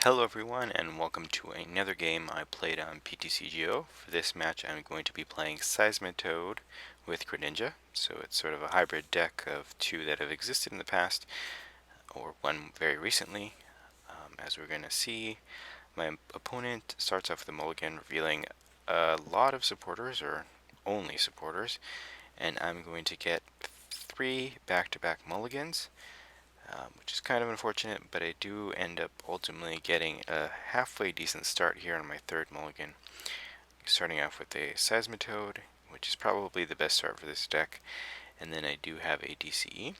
Hello everyone and welcome to another game I played on PTCGO. For this match I'm going to be playing Seismitoad with Greninja. So it's sort of a hybrid deck of two that have existed in the past, or one very recently. As we're going to see, my opponent starts off with a mulligan revealing a lot of supporters, or only supporters, and I'm going to get 3 back-to-back mulligans. Which is kind of unfortunate, but I do end up ultimately getting a halfway decent start here on my third mulligan. Starting off with a Seismitoad, which is probably the best start for this deck, and then I do have a DCE.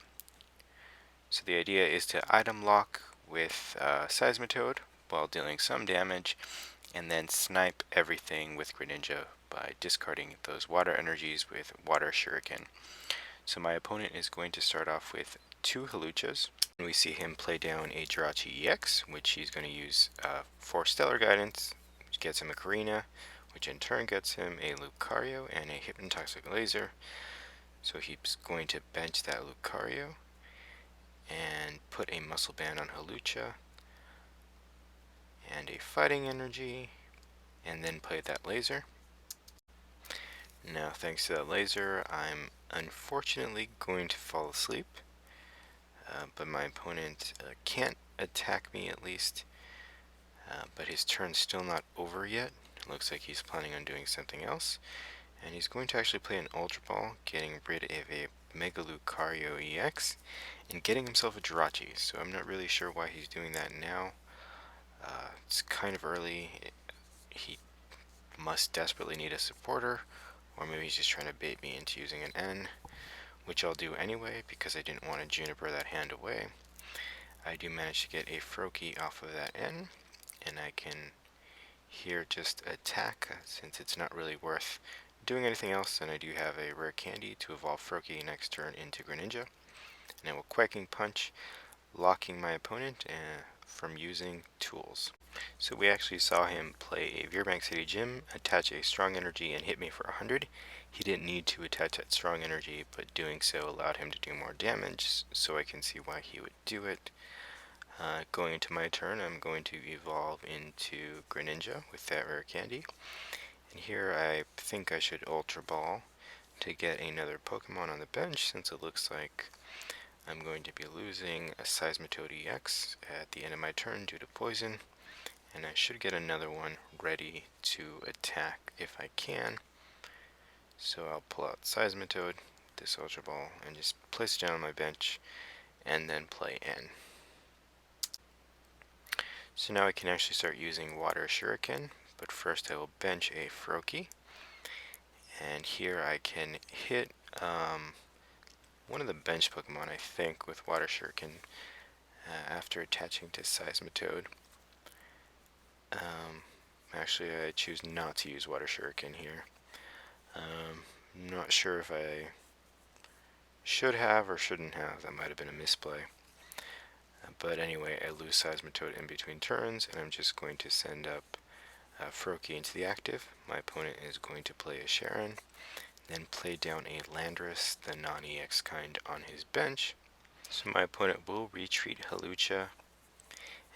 So the idea is to item lock with Seismitoad while dealing some damage, and then snipe everything with Greninja by discarding those water energies with Water Shuriken. So my opponent is going to start off with 2 Hawluchas. We see him play down a Jirachi EX, which he's going to use for Stellar Guidance, which gets him a Karina, which in turn gets him a Lucario and a Hypnotoxic Laser. So he's going to bench that Lucario and put a Muscle Band on Hawlucha and a Fighting Energy, and then play that Laser. Now, thanks to that Laser, I'm unfortunately going to fall asleep. But my opponent can't attack me at least, but his turn's still not over yet. It looks like he's planning on doing something else, and he's going to actually play an Ultra Ball, getting rid of a Mega Lucario EX, and getting himself a Jirachi, so I'm not really sure why he's doing that now. It's kind of early. He must desperately need a supporter, or maybe he's just trying to bait me into using an N, which I'll do anyway because I didn't want to Juniper that hand away. I do manage to get a Froakie off of that N, and I can here just attack since it's not really worth doing anything else, and I do have a rare candy to evolve Froakie next turn into Greninja. And I will Quaking Punch, locking my opponent from using tools. So we actually saw him play a Veerbank City Gym, attach a Strong Energy, and hit me for 100. He didn't need to attach that Strong Energy, but doing so allowed him to do more damage, so I can see why he would do it. Going into my turn, I'm going to evolve into Greninja with that rare candy. And here I think I should Ultra Ball to get another Pokemon on the bench, since it looks like I'm going to be losing a Seismitoad EX at the end of my turn due to poison. And I should get another one ready to attack if I can. So I'll pull out Seismitoad, this Ultra Ball, and just place it down on my bench, and then play N. So now I can actually start using Water Shuriken, but first I will bench a Froakie. And here I can hit one of the bench Pokemon, I think, with Water Shuriken after attaching to Seismitoad. Actually, I choose not to use Water Shuriken here. Not sure if I should have or shouldn't have. That might have been a misplay. But anyway, I lose Seismitoad in between turns, and I'm just going to send up Froakie into the active. My opponent is going to play a Sharon, then play down a Landorus, the non-EX kind, on his bench. So my opponent will retreat Hawlucha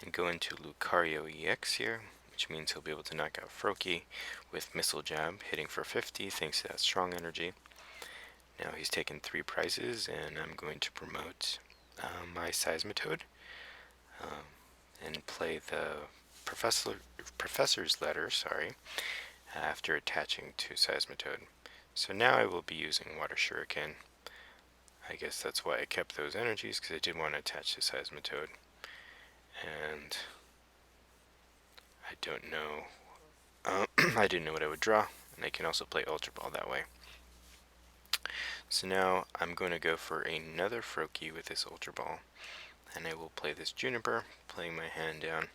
and go into Lucario EX here, which means he'll be able to knock out Froakie with Missile Jab, hitting for 50 thanks to that Strong Energy. Now he's taken 3 prizes, and I'm going to promote my Seismitoad and play the Professor's Letter, after attaching to Seismitoad. So now I will be using Water Shuriken. I guess that's why I kept those energies, because I did want to attach to Seismitoad. And I don't know. I didn't know what I would draw, and I can also play Ultra Ball that way. So now I'm going to go for another Froakie with this Ultra Ball, and I will play this Juniper, playing my hand down.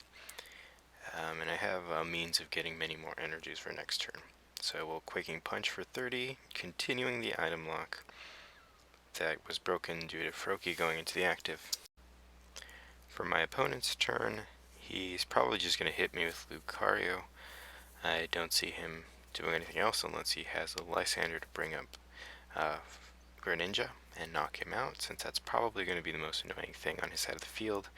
And I have a means of getting many more energies for next turn. So I will Quaking Punch for 30, continuing the item lock that was broken due to Froakie going into the active. For my opponent's turn, he's probably just going to hit me with Lucario. I don't see him doing anything else unless he has a Lysander to bring up Greninja and knock him out, since that's probably going to be the most annoying thing on his side of the field,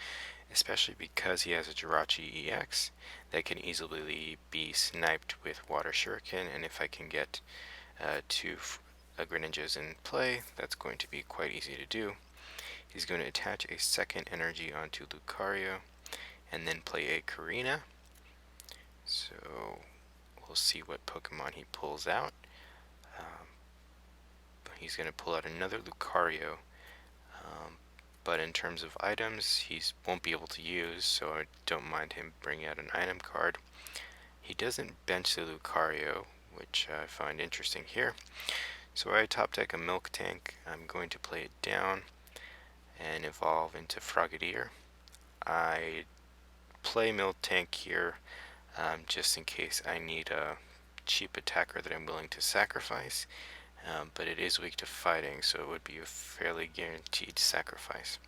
especially because he has a Jirachi EX that can easily be sniped with Water Shuriken, and if I can get two Greninjas in play, that's going to be quite easy to do. He's going to attach a second energy onto Lucario, and then play a Karina. So we'll see what Pokemon he pulls out. He's going to pull out another Lucario, but in terms of items, he won't be able to use, so I don't mind him bringing out an item card. He doesn't bench the Lucario, which I find interesting here. So I top deck a Milk Tank. I'm going to play it down and evolve into Frogadier. I play Milk Tank here just in case I need a cheap attacker that I'm willing to sacrifice, but it is weak to fighting, so it would be a fairly guaranteed sacrifice.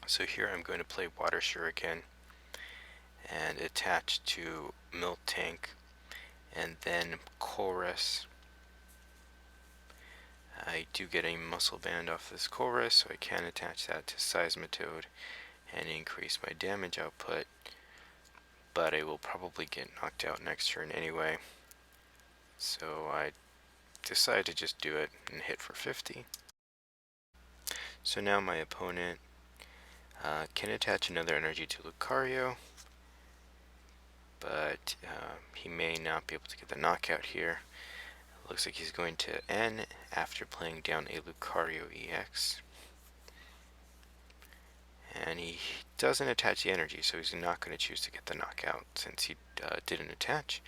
So here I'm going to play Water Shuriken and attach to Milk Tank, and then Chorus. I do get a Muscle Band off this Chorus, so I can attach that to Seismitoad and increase my damage output, but I will probably get knocked out next turn anyway, so I decide to just do it and hit for 50. So now my opponent can attach another energy to Lucario, but he may not be able to get the knockout here. Looks like he's going to N after playing down a Lucario EX. And he doesn't attach the energy, so he's not going to choose to get the knockout since he didn't attach.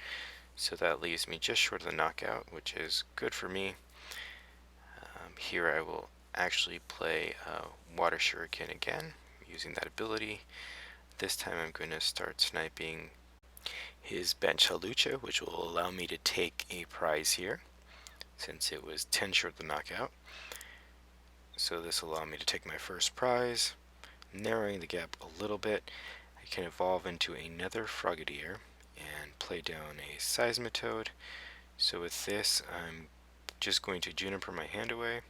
So that leaves me just short of the knockout, which is good for me. Here I will actually play Water Shuriken again, using that ability. This time I'm going to start sniping his bench Hawlucha, which will allow me to take a prize here, since it was 10 short of the knockout. So this will allow me to take my first prize, narrowing the gap a little bit. I can evolve into another Frogadier and play down a Seismitoad. So with this, I'm just going to Juniper my hand away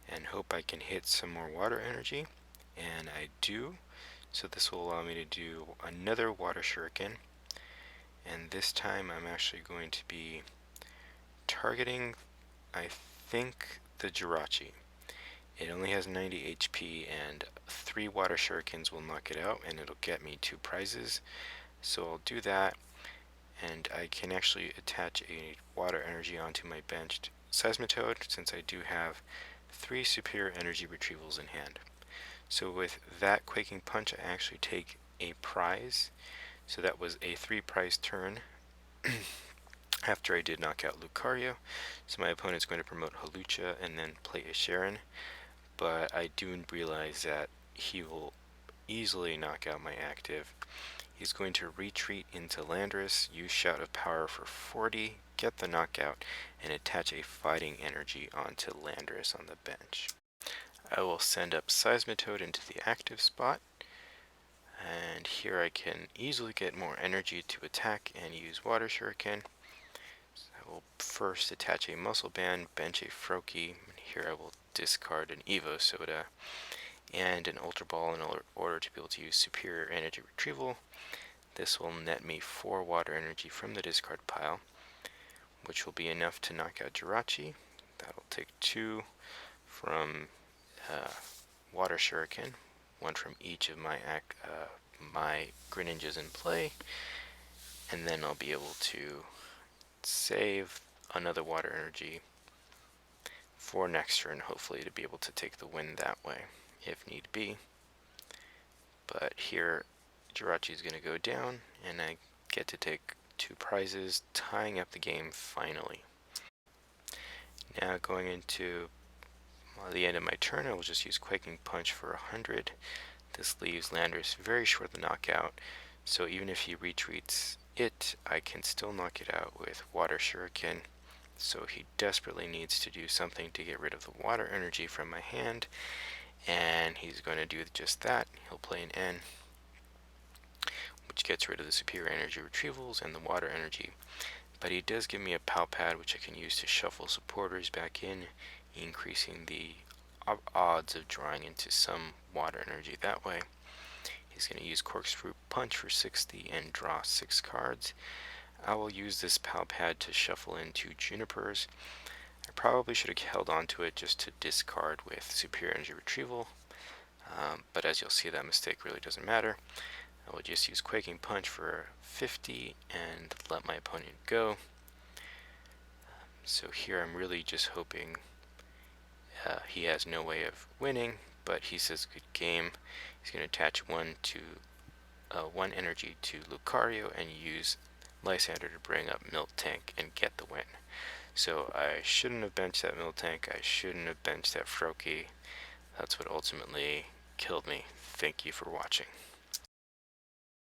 and hope I can hit some more water energy, and I do. So this will allow me to do another Water Shuriken, and this time I'm actually going to be targeting, I think, the Jirachi. It only has 90 HP, and 3 Water Shurikens will knock it out, and it'll get me 2 prizes. So I'll do that, and I can actually attach a water energy onto my benched Seismitoad, since I do have 3 superior energy retrievals in hand. So with that Quaking Punch, I actually take a prize. So that was a 3 prize turn after I did knock out Lucario. So my opponent's going to promote Hawlucha and then play a Sharon, but I do realize that he will easily knock out my active. He's going to retreat into Landorus, use Shout of Power for 40, get the knockout, and attach a fighting energy onto Landorus on the bench. I will send up Seismitoad into the active spot, and here I can easily get more energy to attack and use Water Shuriken. So I will first attach a Muscle Band, bench a Froakie, and here I will discard an Evo Soda and an Ultra Ball in order to be able to use Superior Energy Retrieval. This will net me 4 water energy from the discard pile, which will be enough to knock out Jirachi. That'll take 2 from Water Shuriken, 1 from each of my Greninjas in play, and then I'll be able to save another water energy for next turn, hopefully to be able to take the win that way, if need be. But here, Jirachi is going to go down, and I get to take 2 prizes, tying up the game finally. Now going into the end of my turn, I will just use Quaking Punch for 100. This leaves Landorus very short of the knockout, so even if he retreats it, I can still knock it out with Water Shuriken. So he desperately needs to do something to get rid of the water energy from my hand, and he's going to do just that. He'll play an N, which gets rid of the superior energy retrievals and the water energy. But he does give me a Pal Pad, which I can use to shuffle supporters back in, increasing the odds of drawing into some water energy that way. He's going to use Corkscrew Punch for 60 and draw 6 cards. I will use this Pal Pad to shuffle into Junipers. I probably should have held on to it just to discard with Superior Energy Retrieval, but as you'll see, that mistake really doesn't matter. I will just use Quaking Punch for 50 and let my opponent go. So here I'm really just hoping he has no way of winning, but he says good game. He's going to attach one energy to Lucario and use Lysander to bring up Miltank and get the win. So I shouldn't have benched that Miltank. I shouldn't have benched that Froakie. That's what ultimately killed me. Thank you for watching.